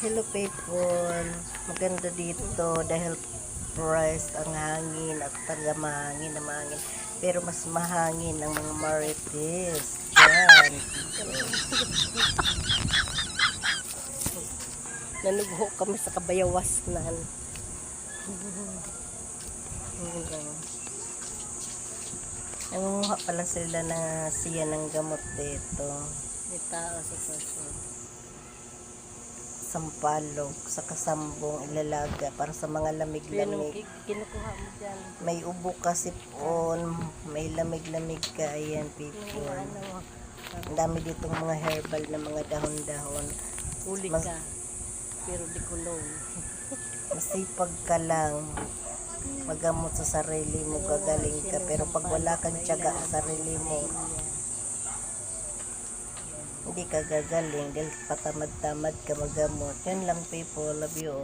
Hello people, maganda dito dahil price ang hangin at talaga mahangin na mahangin. Pero mas mahangin ang mga marites. Yan. Nanugho kami sa kabayawasnan. Nangunguha pala sila na siya ng gamot dito. May tao sa susunod. Sampalok sa kasambong ilalaga para sa mga lamig-lamig. Kinukuha mo dyan. May ubo kasi po, may lamig-lamig ka. Ayan people. Ang dami ditong mga herbal na mga dahon-dahon. Huli ka. Pero di kulong. Masipag ka lang. Magamot sa sarili mo, gagaling ka. Pero pag wala kang tiyaga sa sarili mo, hindi ka gagaling dahil patamad-tamad ka magamot. Yan lang people, love you all.